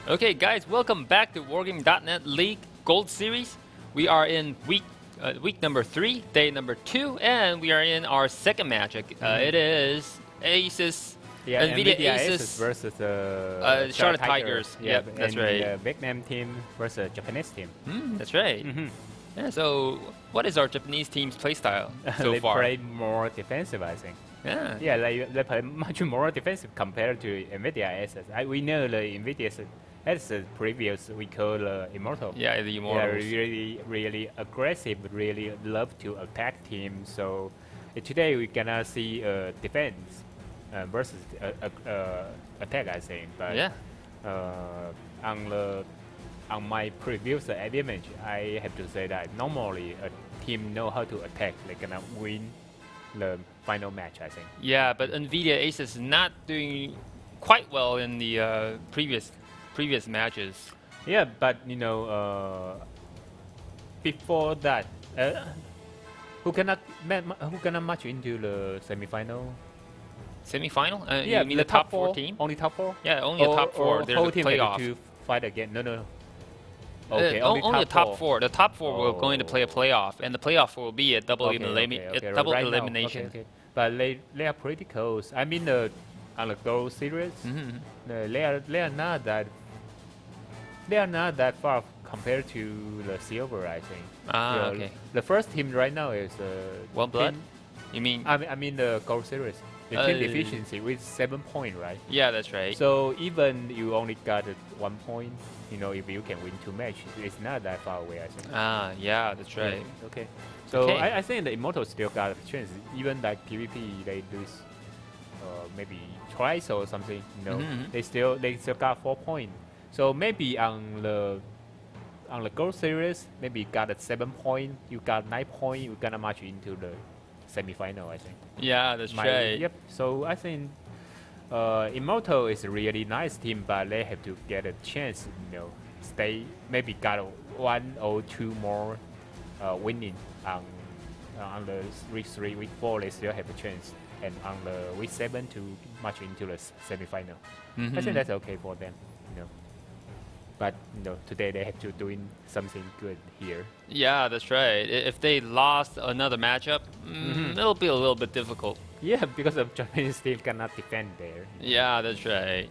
Okay, guys, welcome back to Wargaming.net League Gold Series. We are in week number 3, day number 2, and we are in our second match. It is Asus, NVIDIA Asus versus Charlotte Tigers. Yeah, Yep, that's and right. the Vietnam team versus Japanese team. That's right. Yeah, so, what is our Japanese team's playstyle so they far? play more defensive, I think. Yeah. Yeah, they play much more defensive compared to NVIDIA Asus. We know the NVIDIA Asus previous we call Immortal. Yeah, the Immortals. Yeah, really aggressive, really love to attack team. So today we're gonna see defense versus attack, I think. But Yeah. On my previous image, I have to say that normally a team know how to attack, they're gonna win the final match, I think. Yeah, but NVIDIA Asus is not doing quite well in the previous matches. Yeah, but before that, who cannot match into the semi-final? Semi-final? Yeah, you mean the top 4 team? Only top 4? Yeah, only the top 4. Or There's whole a team playoff. to fight again. No. Okay, only the top 4. The top 4 will Oh. going to play a playoff, and the playoff will be a double double right now, elimination. okay. But they are pretty close. I mean, on the gold series, they are not that far compared to the silver, I think. Ah, okay. The first team right now is One blood? team- You mean? I mean the gold series. The team deficiency with 7 points, right? Yeah, that's right. So even you only got 1 point, if you can win 2 matches, it's not that far away, I think. Ah, yeah, that's right. Yeah, okay. So Okay. I think the Immortals still got a chance. Even like PvP, they lose maybe twice or something. They still got 4 points. So maybe on the gold series, maybe got a 7 point. You got 9 points. You're gonna march into the semi-final, I think. Yeah, that's right. Yep. So I think Immortal is a really nice team, but they have to get a chance. Stay maybe got 1 or 2 more winning on the week 3, week 4. They still have a chance, and on the week 7 to march into the semi-final. I think that's okay for them. But today they have to doing something good here. Yeah, that's right. If they lost another matchup, it'll be a little bit difficult. Yeah, because of Japanese team cannot defend there. Yeah, that's right.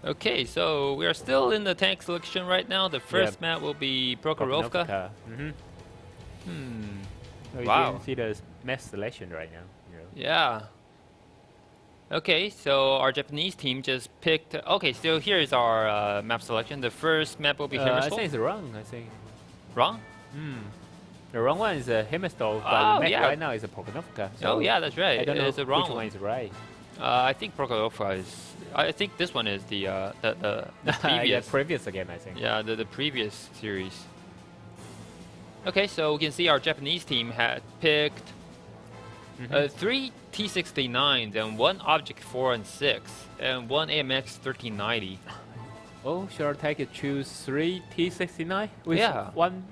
Okay, so we are still in the tank selection right now. The first map will be Prokhorovka. So Wow. You can see the map selection right now. Yeah. Okay, so our Japanese team just picked. Okay, so here is our map selection. The first map will be I Himmelstall. think it's wrong. I think Wrong? the wrong one is Himmelstall, but Oh, the map yeah. right now is a Prokhorovka. Oh, yeah, that's right. I don't know It's the wrong which one. one is right. I think Prokhorovka is. I think this one is the previous. Yeah, previous again, I think. Yeah, the previous series. Okay, so we can see our Japanese team had picked 3 T69s and 1 Object 4 and 6 and 1 AMX 1390. Oh, shall I take it? Choose 3 T69 with Yeah. 1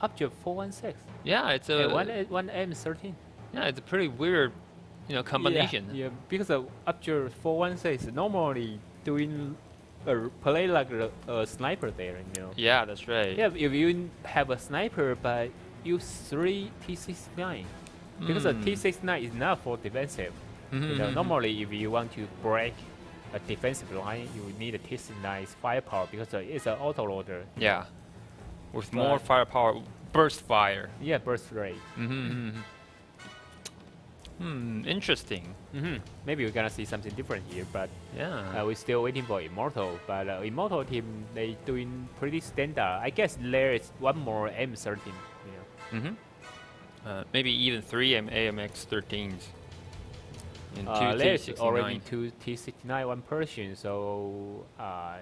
Object 416. Yeah, it's a And one M13. yeah, it's a pretty weird, combination. Yeah, because of Object 416 normally doing play like a sniper there. Yeah, that's right. Yeah, if you have a sniper but use 3 T69, because a T69 is not for defensive. Normally if you want to break a defensive line, you need a T69's firepower because it's an auto loader. Yeah, with more firepower, burst fire. Yeah, burst rate. Interesting. Maybe we're gonna see something different here, but Yeah. we're still waiting for Immortal. But Immortal team, they doing pretty standard. I guess there is one more M13. Maybe even 3 AMX 13s. And 2 There's T69. already 2 T69, 1 Persian, so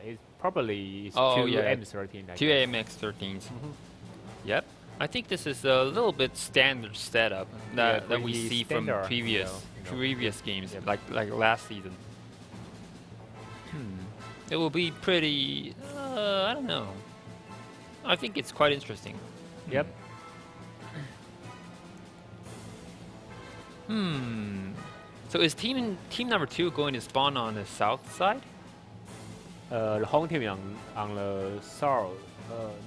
it probably is 2 M13. I 2 guess. AMX 13s. Yep. I think this is a little bit standard setup that we pretty see from standard, previous games, Yep. like last season. It will be pretty. I don't know. I think it's quite interesting. Yep. So is team number 2 going to spawn on the south side? The home team on the south.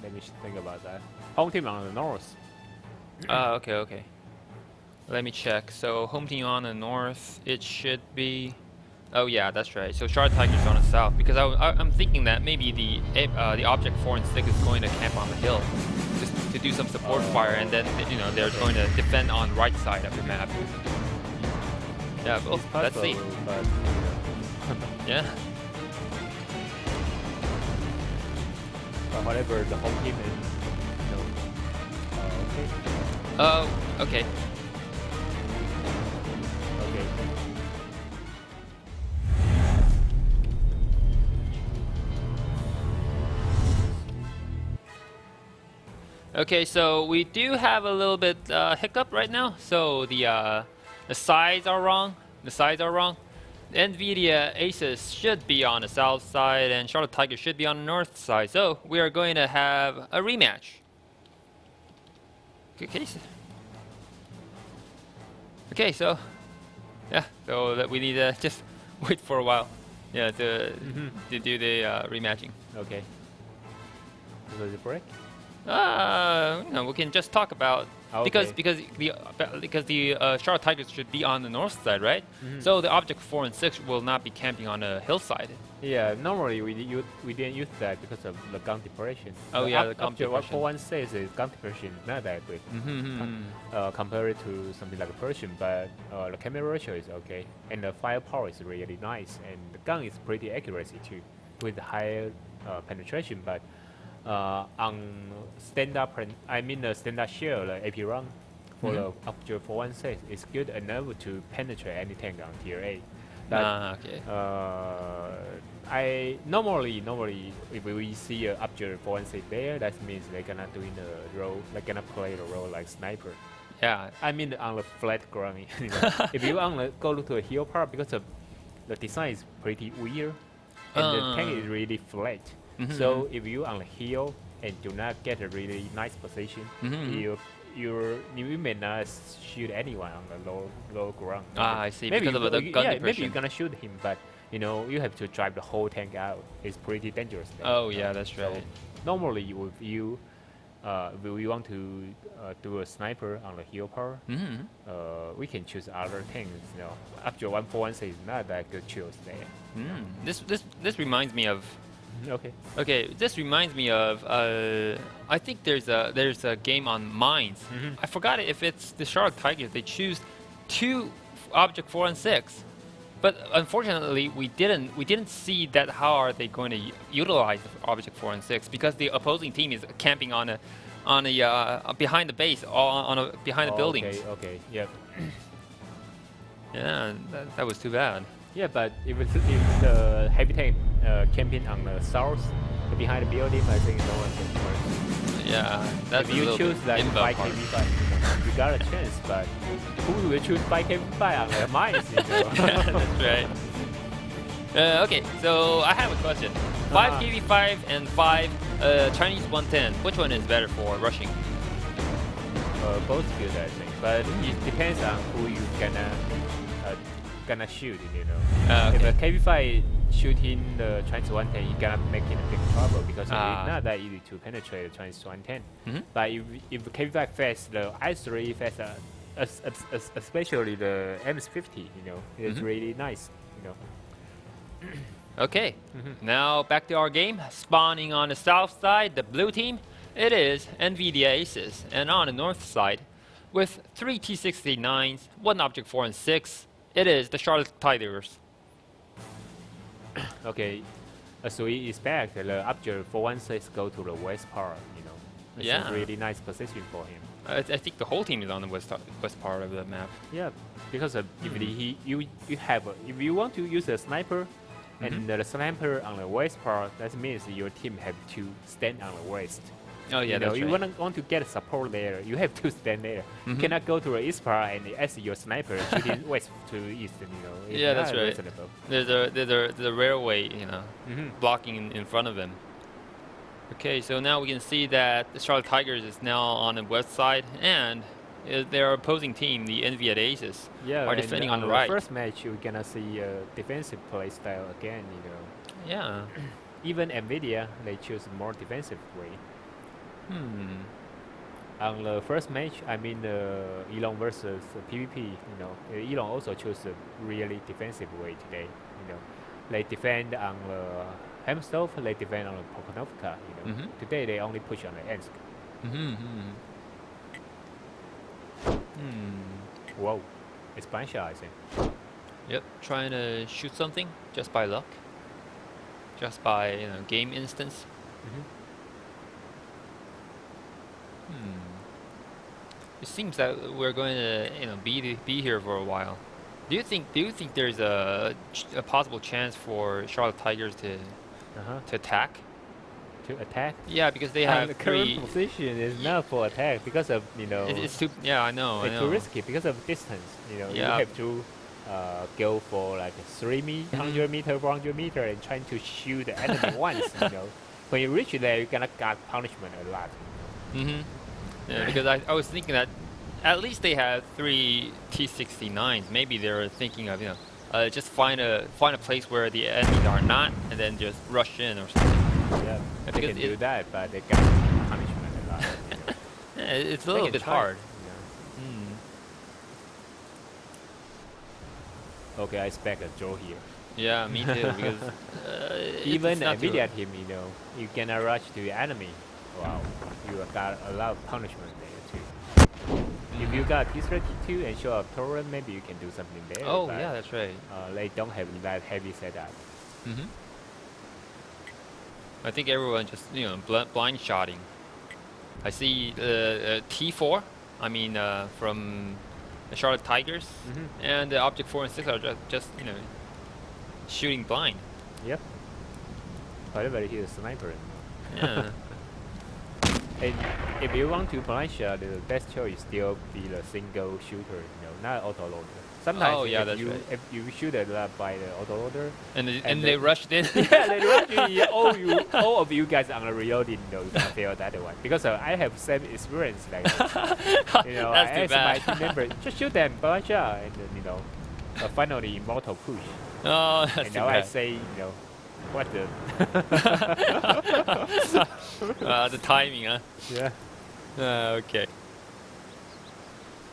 Let me think about that. Home team on the north. Okay, okay. Let me check. So home team on the north, it should be. Oh yeah, that's right. So Charlotte Tigers on the south, because I'm thinking that maybe the object 4 and 6 is going to camp on the hill, just to do some support fire, and then they're going to defend on the right side of the map. Yeah. Oh, let's see. But, Yeah. but whatever the home team is, okay. Oh, okay. Okay. Okay, so we do have a little bit hiccup right now. So the sides are wrong. The sides are wrong. NVIDIA Aces should be on the south side, and Charlotte Tigers should be on the north side. So we are going to have a rematch. Okay. Okay, so yeah, so that we need to just wait for a while. Yeah, to do the rematching. Okay. So the break. We can just talk about because the Charlotte Tigers should be on the north side, right? So the object 4 and 6 will not be camping on the hillside. Yeah, normally we didn't use that because of the gun depression. Oh yeah, the gun Object depression. 4 says is gun depression is not that good compared to something like a Persian, but the camera ratio is okay, and the firepower is really nice, and the gun is pretty accuracy too, with higher penetration. But on standard, the standard shell, the AP run for the object 416 is good enough to penetrate any tank on tier A. But, Okay. I normally if we see a object 416 there, that means they're gonna doing the role, they're gonna play the role like sniper. Yeah. I mean on the flat ground. If you go to a hill part, because the design is pretty weird, and the tank is really flat. So if you on the hill and do not get a really nice position, you may not shoot anyone on the low ground. I see. Maybe because of the gun maybe depression. you're gonna shoot him, but you have to drive the whole tank out. It's pretty dangerous. There. Oh yeah, that's So right. normally, if you want to do a sniper on the hill part, we can choose other tanks. After 141 is not that good choice there. This reminds me of. Okay. Okay, this reminds me of. I think there's a game on mines. I forgot if it's the Charlotte Tigers. They choose 2 object 4 and 6, but unfortunately we didn't see that. How are they going to utilize object 4 and 6? Because the opposing team is camping on a behind the base, behind the buildings. Okay. Yeah. Yeah, that was too bad. Yeah, but if the heavy tank camping on the south behind the building, I think no one can first. Yeah, that's if you choose like 5kv5, you got a chance. But who will choose 5kv5 on the mines? That's right. Okay, so I have a question. 5kv5 and 5 Chinese 110. Which one is better for rushing? Both good, I think. But it depends on who you gonna shoot. Okay. If a KV5 shooting the Chinese 110, you're gonna make it a big trouble because it's not that easy to penetrate the Chinese 110. But if the KV5 fast, the I3 fast, especially the MS50, it's really nice. Okay, now back to our game. Spawning on the south side, the blue team, it is NVIDIA Aces, and on the north side, with 3 T69s, 1 Object 4 and 6, it is the Charlotte Tigers. Okay, as we expect, the Object 416 go to the west part. It's a really nice position for him. I think the whole team is on the west part of the map. Yeah, because if you want to use a sniper, and the sniper on the west part, that means your team have to stand on the west. Oh yeah, that's you right. want to get support there, you have to stand there. You cannot go to the east part and ask your sniper shooting west to east. It's Yeah, that's not right. reasonable. There's a railway, blocking in front of them. Okay, so now we can see that the Charlotte Tigers is now on the west side, and their opposing team, the NVIDIA Aces, are defending on the right. First match, you're gonna see a defensive play style again. Yeah. even NVIDIA, they choose more defensive way. On the first match, I mean Elon versus PvP, you know, Elon also chose a really defensive way today. You know, they defend on the Hemstove, they defend on the Pokonovka. You know, today they only push on the Ensk. Whoa, it's Bansha, I think. Yep, trying to shoot something just by luck, just by game instance. It seems that we're going to be here for a while. Do you think there's a possible chance for Charlotte Tigers to attack? To attack? Yeah, because they have the current position is not for attack because of It's too. Yeah, I know. It's too risky because of distance. You know, you have to go for like 300 meter, 400 meter, and trying to shoot the enemy once. You know, when you reach there, you're gonna get punishment a lot. Yeah, because I was thinking that at least they have 3 T-69s. Maybe they're thinking of just find a place where the enemies are not, and then just rush in or something. Yeah, they can do that, but they get punishment a lot. It's a little bit hard. Okay, I expect a draw here. Yeah, me too. Because even NVIDIA team, you cannot rush to the enemy. Wow, you got a lot of punishment there too. If you got T-32 and show up torrent, maybe you can do something there. Oh yeah, that's right. They don't have that heavy setup. I think everyone just blind shotting. I see T4. I mean from the Charlotte Tigers and the Object 4 and 6 are just shooting blind. Yep. However, he's a sniper. Yeah. And if you want to blind shot, the best choice still be the single shooter, not auto loader. Sometimes if you shoot it by the auto loader and they rushed in. Yeah, they rushed in. All of you guys are reloading, you can fail that one because I have same experience like that. I asked my team member just shoot them blind shot, and then finally immortal push. Oh, that's and now I say what the the timing, huh? Yeah. Okay.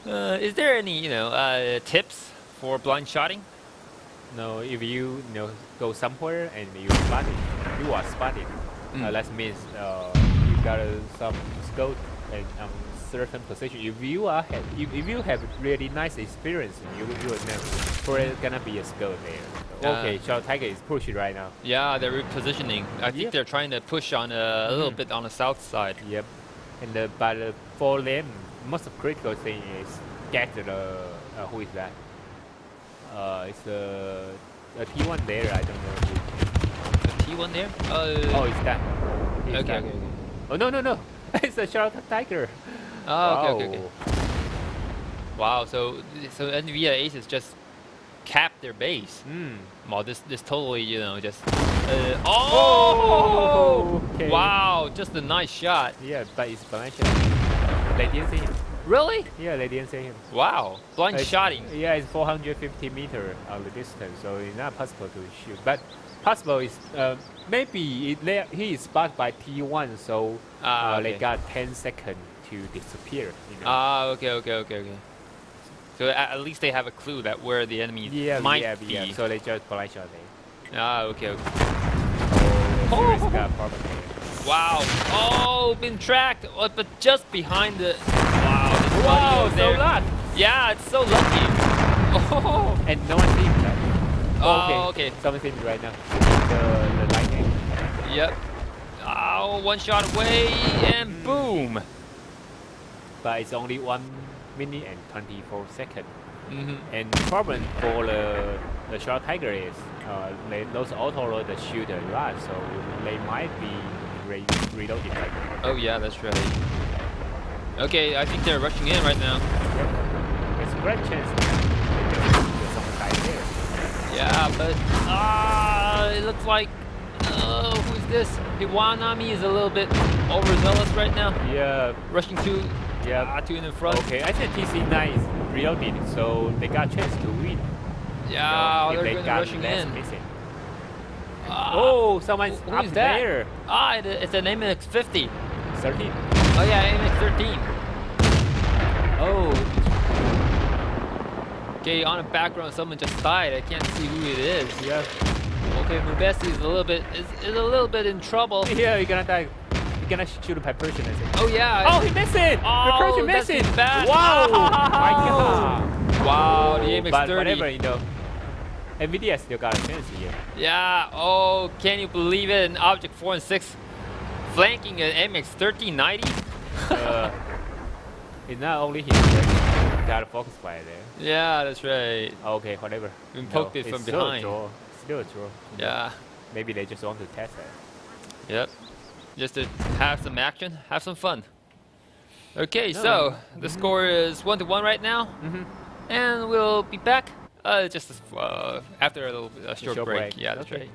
Is there any tips for blind shotting? No, if you go somewhere and you are spotted. That means you got some scope and certain position. If you have really nice experience, you will know where it's gonna be a scope there. Okay, Charlotte Tiger is pushing right now. Yeah, they're repositioning. I think they're trying to push on a little bit on the south side. Yep. And but for them, most critical thing is get the who is that? It's a T1 there. I don't know who. The T1 there? Oh, it's that. Okay. Oh no! It's a Charlotte Tiger. Oh, okay. Wow. So NVIDIA Aces just capped their base. Wow, this totally just. Okay. Wow, just a nice shot. Yeah, but it's blind shot. They didn't see him. Really? Yeah, they didn't see him. Wow, blind shotting. Yeah, it's 450 meters on the distance, so it's not possible to shoot. But possible is maybe he is spotted by T1, so they got 10 seconds to disappear. Okay. So at least they have a clue that where the enemy might be. Yeah. So they just blind shot there. Okay. Oh, got problem there. Wow. Oh, been tracked, but just behind the. Wow, so lucky. Yeah, it's so lucky. Oh. And no one sees that. Oh, okay. Someone sees right now. The lightning. Yep. Oh, one shot away and boom. But it's only 1 minute and 24 seconds. And the problem for the Charlotte Tiger is those auto loaders shoot a lot, so they might be reloaded right now. Oh yeah, that's right. Okay, I think they're rushing in right now. Yep. It's a great chance there's someone died there. Yeah, but it looks like who's this? Iwanami is a little bit overzealous right now. Yeah. Rushing to in the front. Okay, I think TC9 is reloaded, so they got a chance to win. Yeah, if they're they got rushing in. Missing. Oh, someone's Who up is that? there. It's an MX-50. 13. Oh yeah, MX-13. Oh, Okay, on the background, someone just died. I can't see who it is. yeah. Okay, Mubesi is a little bit in trouble. Yeah, you're gonna die. You're gonna shoot by Persian, I think. Oh yeah. Oh, he missed it! The Persian that's missed it! bad. Wow! Oh. My God! Wow, the MX-30. But whatever, you know, NVIDIA still got a chance here. Yeah. Oh, can you believe it? An Object 4 and 6 flanking an MX-1390. It's not only him, right? Got a focus fire there. Yeah, that's right. Okay, whatever. We poked it from behind. Still a draw. Yeah. Maybe they just want to test it. Yep. Just to have some action, have some fun. Okay, so the score is 1-1 right now, and we'll be back just after a short break. Yeah, that's right.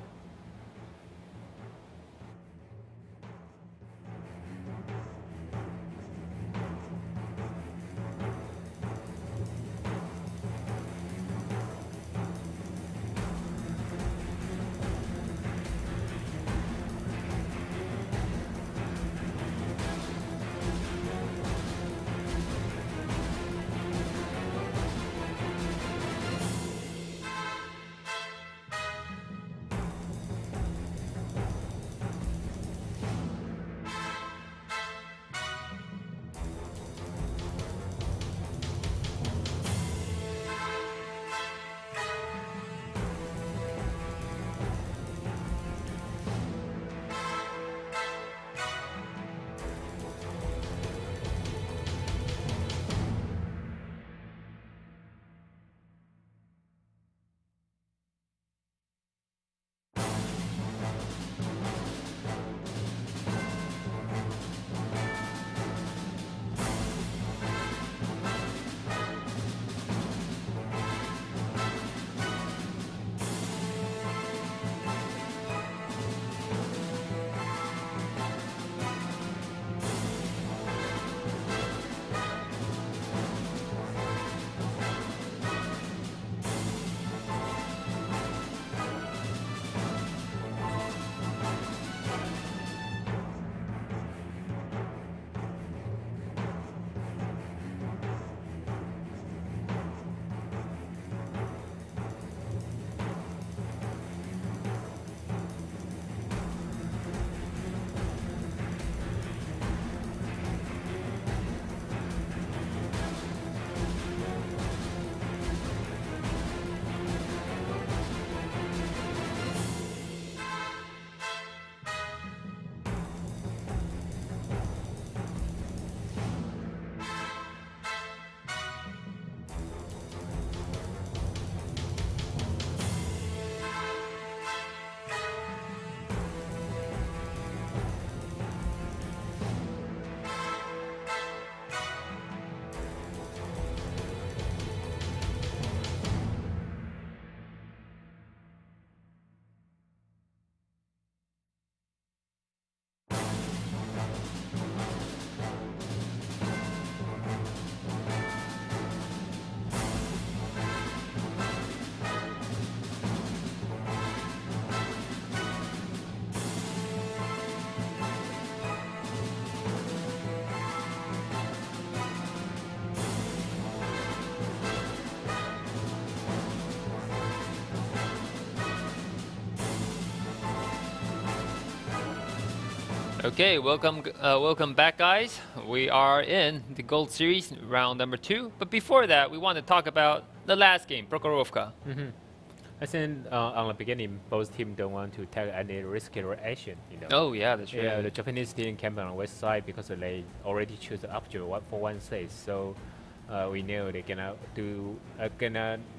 Okay, welcome back, guys. We are in the Gold Series, round number 2. But before that, we want to talk about the last game, Prokhorovka. I think on the beginning, both teams don't want to take any risky action. You know. Oh yeah, that's right. Yeah, the Japanese team came on the west side because they already choose the object for 1-6. So we know they're gonna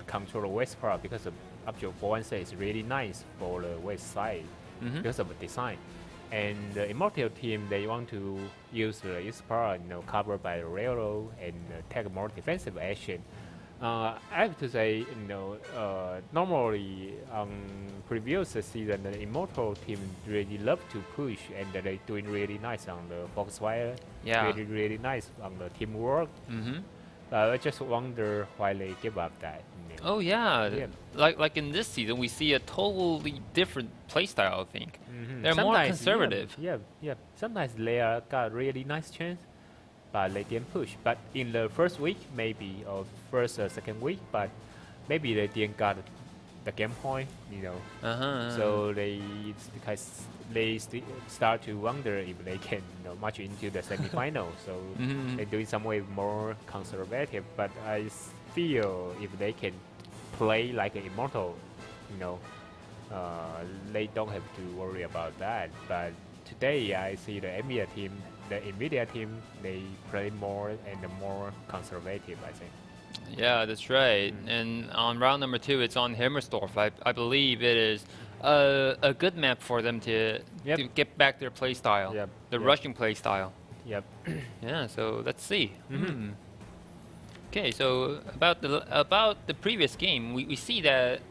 control the west part because the object for 1-6 is really nice for the west side because of the design. And the Immortal team, they want to use the east part, covered by the railroad and take more defensive action. I have to say, normally on previous season, the Immortal team really love to push, and they're doing really nice on the Foxfire. Yeah. Really nice on the teamwork. I just wonder why they give up that. Oh yeah. Yeah. Like in this season, we see a totally different playstyle. I think they're more Sometimes, conservative. Yeah. Sometimes they got really nice chance, but they didn't push. But in the first week, maybe, or first or second week, but maybe they didn't got the game point. So they start to wonder if they can march into the semifinal. So they're doing some way more conservative. But I feel if they can play like an immortal, you know, they don't have to worry about that. But today I see the NVIDIA team, they play more and more conservative, I think. Yeah, that's right. And on round number 2, it's on Himmersdorf. I believe it is a good map for them to get back their play style, the rushing play style. Yep. Yeah, so let's see. Okay, so about the previous game, we see that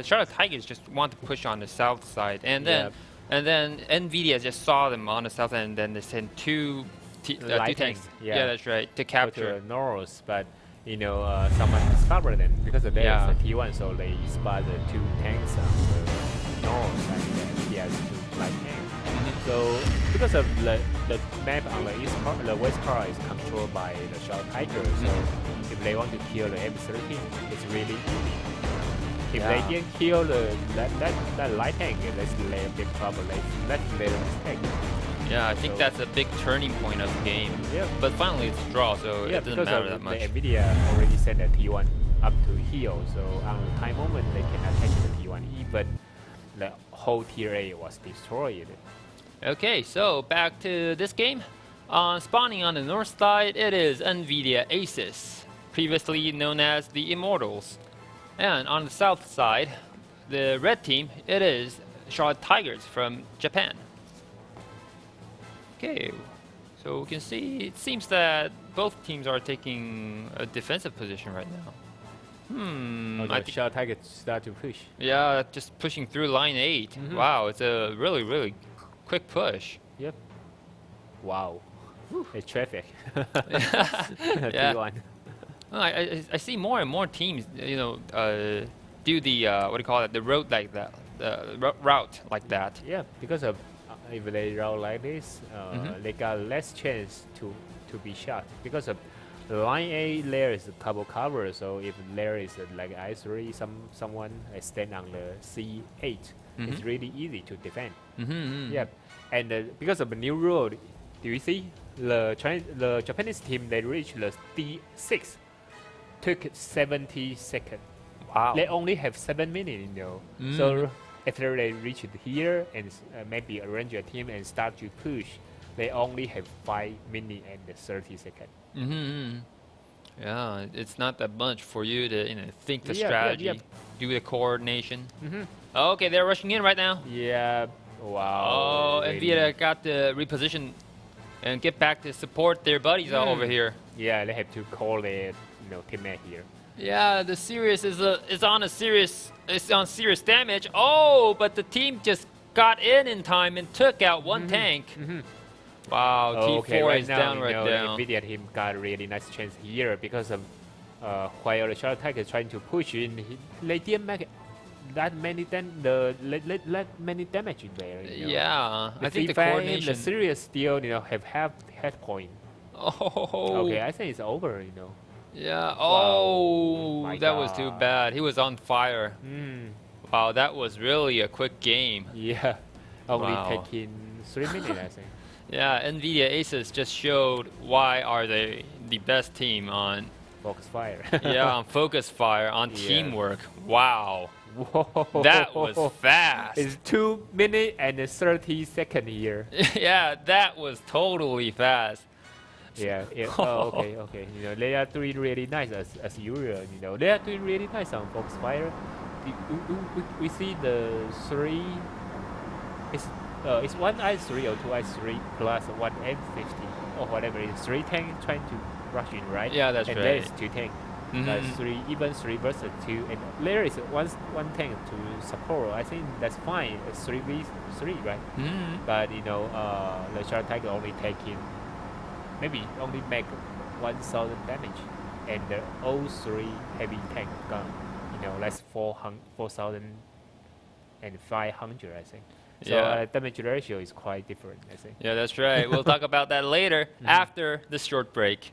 Charlotte Tigers just want to push on the south side, and then NVIDIA just saw them on the south end, and then they sent two tanks. Yeah, that's right, to capture the north, but someone discovered them because there is a T1, so they spot the 2 tanks on the north, and he has 2 light tanks. So because of the map on the east part, the west part is controlled by the Charlotte Tigers. So if they want to kill the M13, it's really easy. If they didn't kill that light tank, that's a big trouble. That's their mistake. Yeah, I think that's a big turning point of the game. Yeah. But finally it's a draw, so it doesn't matter that much. The NVIDIA already sent the T1 up to hill, so on the time moment they cannot catch the T1. Even the whole tier A was destroyed. Okay, so back to this game. Spawning on the north side, it is NVIDIA Aces, previously known as the Immortals. And on the south side, the red team, it is Charlotte Tigers from Japan. Okay, so we can see it seems that both teams are taking a defensive position right now. I think Charlotte Tigers start to push. Yeah, just pushing through line 8. Wow, it's a really quick push. Yep. Wow. It's traffic. Yeah. T1. I see more and more teams, do the what do you call it? The road like that, the route like that. Yeah, because of if they route like this, they got less chance to be shot because of line A. There is a couple cover, so if there is like I3, someone stand on the C8, it's really easy to defend. Yeah, and because of the new road, do you see the Japanese team? They reached the D6, took 70 seconds. Wow. They only have 7 minutes, So after they reach here and maybe arrange a team and start to push, they only have 5 minutes and 30 seconds. Yeah, it's not that much for you to think the strategy, do the coordination. Okay, they're rushing in right now. Yeah. Wow. Oh, NVIDIA got to reposition and get back to support their buddies over here. Yeah, they have to call their teammate here. Yeah, the Sirius is on serious damage. Oh, but the team just got in time and took out one tank. Wow, T4 is down right now. The NVIDIA team got a really nice chance here because of while the Charlotte Tigers is trying to push in, they didn't make that many many damage in there. Yeah, I think the coordination. coordination. The Sirius still have half head point. Oh. Okay, I think it's over. Yeah. Wow. Oh, that was too bad. He was on fire. Wow, that was really a quick game. Yeah, only taking 3 minutes, I think. Yeah, NVIDIA Aces just showed why are they the best team on Focus fire. Yeah, on focus fire, on teamwork. Wow. Whoa. That was fast. It's 2 minutes and 30 seconds here. Yeah, that was totally fast. Yeah. Okay. They are doing really nice as usual. They are doing really nice on focus fire. We see the 3. It's one I3 or two I3 plus one M50 or whatever. It's 3 tanks trying to rush in, right? Yeah, that's and right. And there is 2 tanks. Even 3 versus 2, and there is one tank to support. I think that's fine. It's 3v3, right? But the Charlotte Tiger only taking maybe only make 1,000 damage, and the all three heavy tank gun, that's 4,500, I think. So Yeah. damage ratio is quite different, I think. Yeah, that's right. We'll talk about that later after this short break.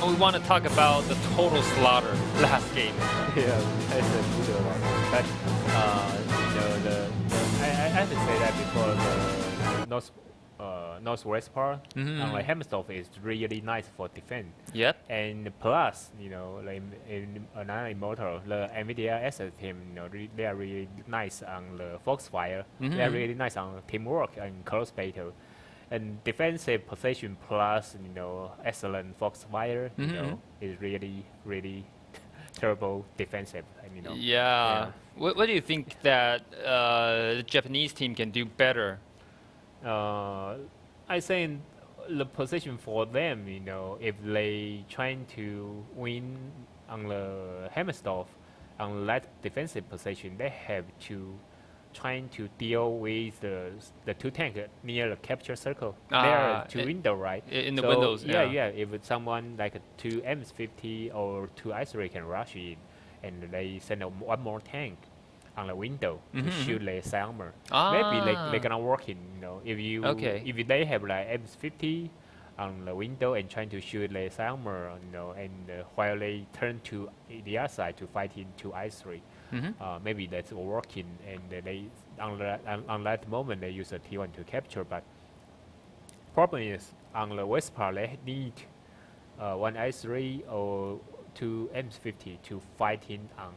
We want to talk about the total slaughter last game. Yeah, that's a good one. But I have to say that before the northwest part, like Hemsdorf is really nice for defense. Yep. And plus, like in another immortal, the NVIDIA asset team, they are really nice on the Foxfire. They are really nice on teamwork and close battle. And defensive position plus, excellent Foxfire, is really, really terrible defensive. Yeah. What do you think that the Japanese team can do better? I think the position for them, if they trying to win on the Hemsdorf on that defensive position, they have to trying to deal with the two tank near the capture circle. There are two windows, right? In the windows, yeah. If someone like two M50 or two I3 can rush in, and they send one more tank on the window to shoot the side armor, maybe they gonna work in. If they have like M50 on the window and trying to shoot the side armor, and while they turn to the other side to fight into I3. Maybe that's working, and they on that moment they use a T1 to capture. But problem is on the west part they need one I3 or two M50 to fight in on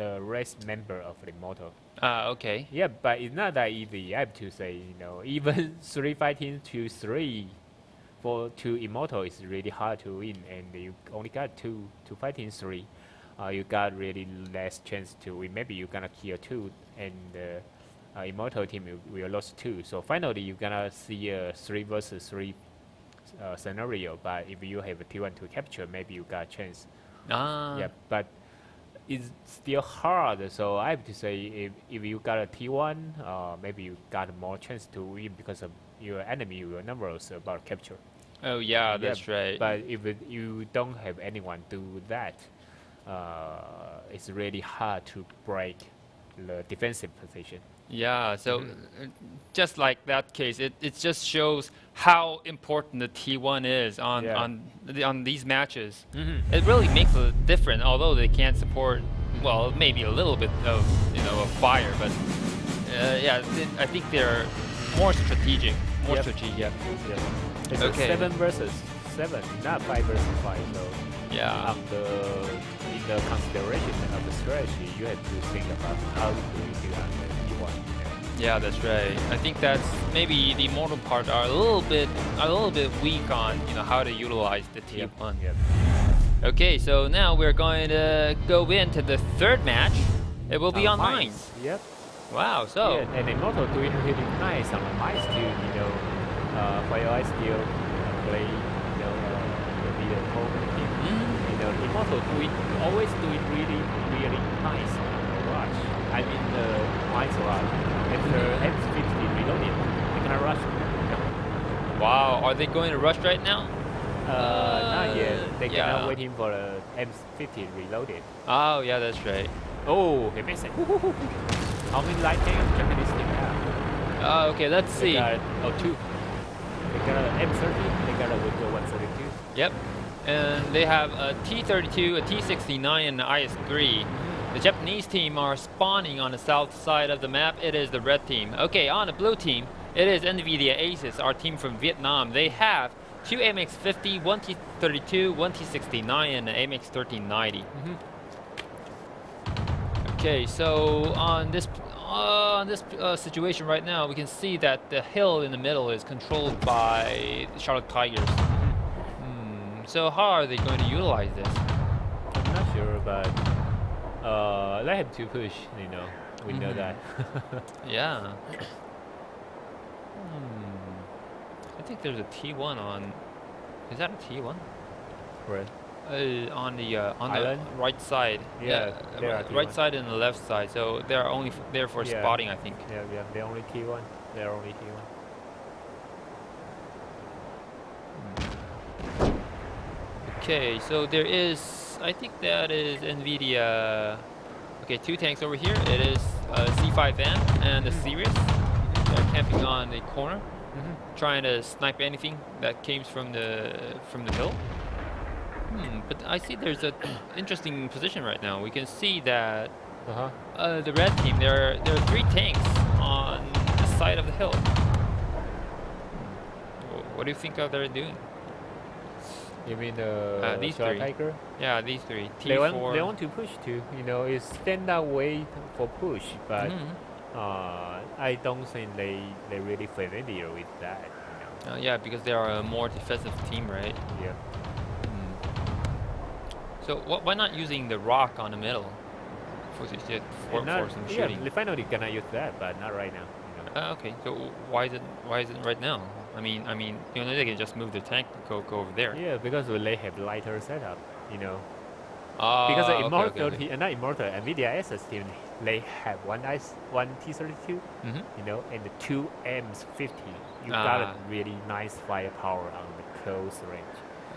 the race member of the Immortal. Okay. Yeah, but it's not that easy. I have to say, even 3 fighting to 3 for 2 Immortal is really hard to win, and you only got 2 to fighting 3. You got really less chance to win. Maybe you're gonna kill 2, and Immortal team will lose 2. So finally, you're gonna see a 3 versus 3 scenario. But if you have a T1 to capture, maybe you got a chance. Yeah, but it's still hard. So I have to say, if you got a T1, maybe you got more chance to win because of your enemy will numbers about capture. Oh yeah, that's right. But if you don't have anyone do that, it's really hard to break the defensive position. Yeah, so just like that case, it just shows how important the T1 is on these matches. It really makes a difference, although they can't support, well, maybe a little bit of a fire, but yeah, I think they're more strategic. Yep. It's Okay. 7 versus 7, not 5 versus 5. So Yeah. in the consideration of the strategy, you have to think about how do you do on the T1. Yeah, that's right. I think that's maybe the Immortal part are a little bit weak on how to utilize the T1. Yep. Okay, so now we're going to go into the third match. It will be on mines. Yep. Wow. So. Yeah, and Immortal doing really nice on the mines too. While I still play, the home team. Immortal always doing really nice on the rush. I mean the mines rush. After M50 reloading, they're gonna rush. Wow. Are they going to rush right now? Not yet. They're yeah. gonna waiting for the M50 reloaded. Oh yeah, that's right. Oh, he missed it. How many light tanks Japanese team have? Okay, let's see. They got 2. They got an M30. They got a Window 132. Yep. And they have a T-32, a T-69, and an IS-3. The Japanese team are spawning on the south side of the map. It is the red team. Okay, on the blue team, it is NVIDIA Aces, our team from Vietnam. They have 2 AMX-50, 1 T-32, 1 T-69, and an AMX-1390. Okay, so on this situation right now, we can see that the hill in the middle is controlled by the Charlotte Tigers. So how are they going to utilize this? I'm not sure, but they have to push. We know that. Yeah. I think there's a T1 on. Is that a T1? Where? On the Island? right side. Yeah, there are right T1. side and the left side. So they're only there for Yeah. spotting, I think. Yeah. They're only T1. Okay, so there is, I think that is NVIDIA. Okay, 2 tanks over here. It is C5M and the Sirius. They're camping on the corner, trying to snipe anything that came from the hill. But I see there's an interesting position right now. We can see that the red team, there are 3 tanks on the side of the hill. What do you think they're doing? You mean these Charlotte 3? Tiger? Yeah, these 3. T4. They want to push too. It's standard way for push, but I don't think they really familiar with that. Yeah, because they are a more defensive team, right? Yeah. So why not using the rock on the middle for some shooting? Yeah, finally gonna use that, but not right now. Okay, so why is it right now? I mean, they can just move the tank to go over there. Yeah, because they have lighter setup. Because Because the Immortal, not Immortal, NVIDIA Aces team, they have one T-32, and the 2 M50. You got a really nice firepower on the close range.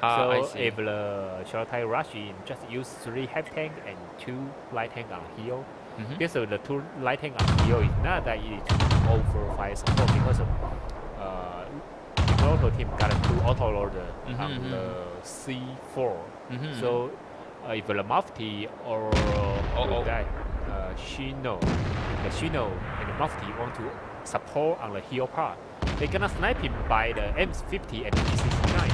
I So see. if the Charlotte Tiger rush in, just use 3 heavy tank and 2 light tank on hill. Because of the 2 light tank on hill is not that easy to offer fire support because of Immortal team got a 2 autoloader on the C4. So if the Mufti or that Shino, the Shino and the Mufti want to support on the hill part, they're gonna snipe him by the M50 and T69.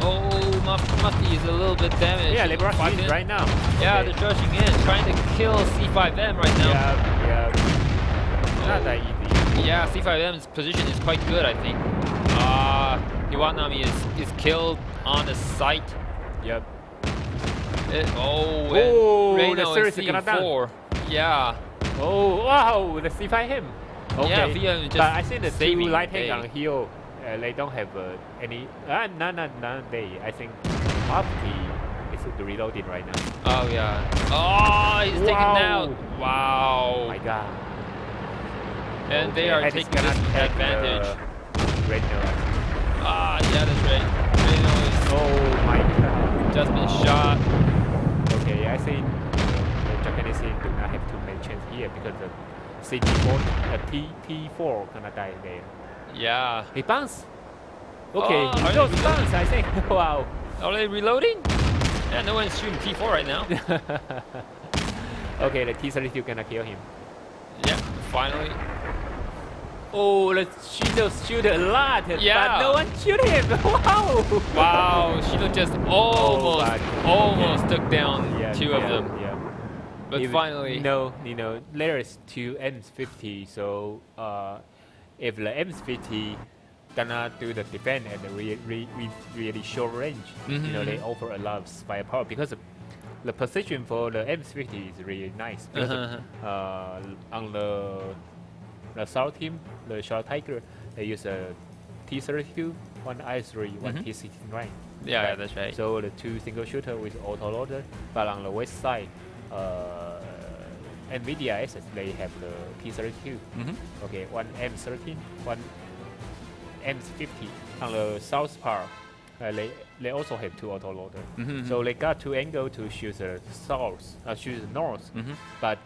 Oh, Mufti is a little bit damaged. Yeah, they're rushing in right now. Yeah, Okay. they're rushing in, trying to kill C5M right now. Yeah. Not that easy. Yeah, C5M's position is quite good, I think. Iwanami is killed on the site. Yep. Oh, Oh, and the Reno series is is gonna down. C4. Yeah. Oh, wow, the C5 him. Okay. Yeah, VM just but I think the two saving light the tank day. on hill, they don't have any. None they. I think Mufti is reloading right now. Oh yeah. Oh, he's taken out. Oh Wow. my god. And they are taking this advantage. Red nose. Yeah, that's right. Reno Oh my god. is just been shot. Okay, I think the Japanese team do not have too many chance here because the CT4, T4 gonna die there. Yeah. He bounced. Okay, Oh, he are goes they bounce, I think. Wow. Are they reloading? Yeah, no one's shooting T4 right now. Okay, the T-32 gonna kill him. Yeah, finally. Oh, the Shido shoot a lot, Yeah. but no one shoot him. Wow. Wow, Shido just almost took down two of them. Yeah. But If- finally. No, there is two M50, so if the M50 gonna do the defense at the really short range, they offer a lot of firepower because the position for the M50 is really nice. Because, on the South team, the Shadow Tiger, they use a T-32, one I3, one T-69. Yeah, that's right. So the two single shooter with auto loader, but on the west side, NVIDIA assets, they have the T-32. Okay, one M13, one M50. On the south part, they also have two auto loader. So they got two angle to shoot the shoot the north. But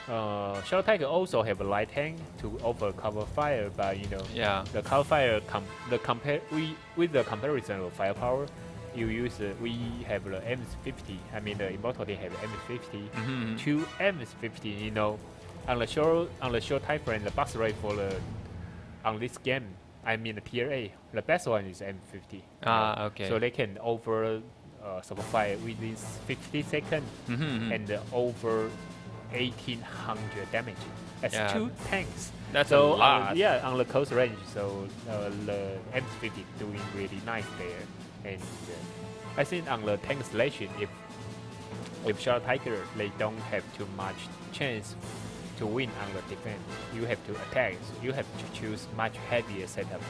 Shadow Tiger also have a light tank to offer cover fire, but Yeah. the cover fire with the comparison of firepower, we have the M50. I mean the Immortal they have M50, two M50. On the short time frame, the box rate for on this game, I mean the tier A, the best one is M50. Okay. So they can over support fire within 50 seconds and over 1800 damage. That's Yeah. two tanks. That's So a lot. yeah, on the close range, so the M50 doing really nice there. And I think on the tank selection, if Shadow Tiger they don't have too much chance to win on the defense, you have to attack. So you have to choose much heavier setup.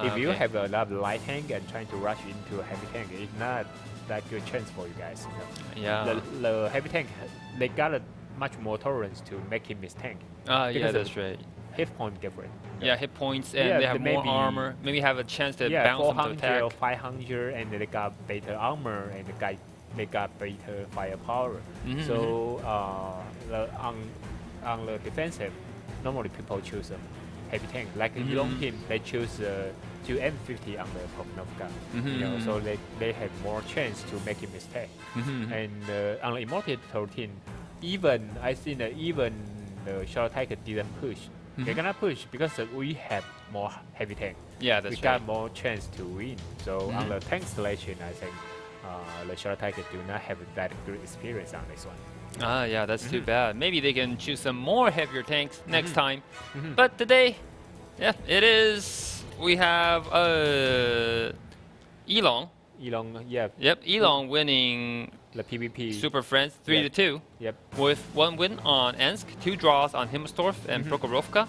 If you Okay. have a lot of light tank and trying to rush into a heavy tank, it's not that good chance for you guys. Yeah. The heavy tank, they got a much more tolerance to make him miss tank. Yeah, because that's right. Hit point different. Yeah, hit points and Yeah, they have more maybe- armor. Maybe have a chance to Yeah, bounce them to 400 or attack. 500, and they got better armor and they got better firepower. So on the defensive, normally people choose a heavy tank. Like in Yulong team, they choose two M50 on the Poknovka. So they have more chance to make a mistake. And on the Immortal team, I think that even the Shadow Tiger didn't push. They're gonna push because we have more heavy tank. Yeah, We that's got right. more chance to win. So on the tank selection, I think the Shadow Tiger do not have that good experience on this one. Yeah, that's too bad. Maybe they can choose some more heavier tanks next time. But today, yeah, it is. We have Elong. Elong, yeah, Yep, Elong winning the PvP. Super Friends 3-2 Yep. with one win on Ensk, two draws on Himmelsdorf and Prokhorovka.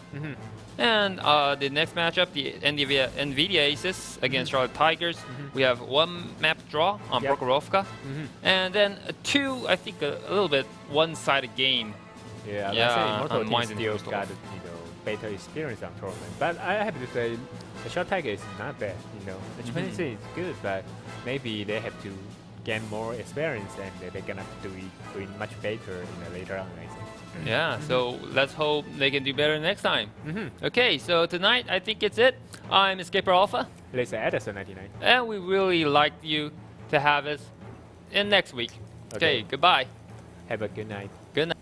And the next matchup, the NVIDIA Aces against Charlotte Tigers, we have one map draw on Yep. Prokhorovka, and then two, I think, a little bit one-sided game. Yeah, Yeah, I say Immortal on team Mines and still Himmelsdorf. got better experience on tournament. But I have to say, the Shadow Tiger is not bad. The Japanese team is good, but maybe they have to gain more experience and they're gonna doing much better in the later on. I think. Yeah, so let's hope they can do better next time. Okay, so tonight I think it's it. I'm Escaper Alpha, Let's say Edison 99. and we really like you to have us in next week. Okay, Okay. goodbye. Have a good night. Good night.